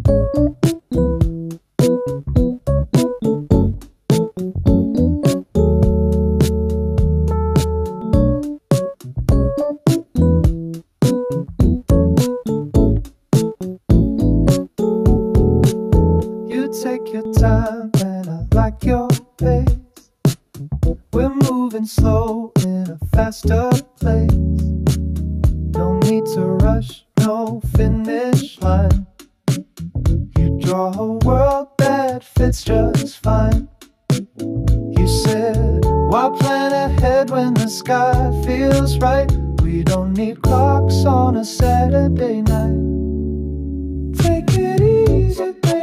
You take your time and I like your pace. We're moving slow in a faster place. No need to rush, no finish line. You draw a world that fits just fine. You said, why plan ahead when the sky feels right? We don't need clocks on a Saturday night. Take it easy, baby.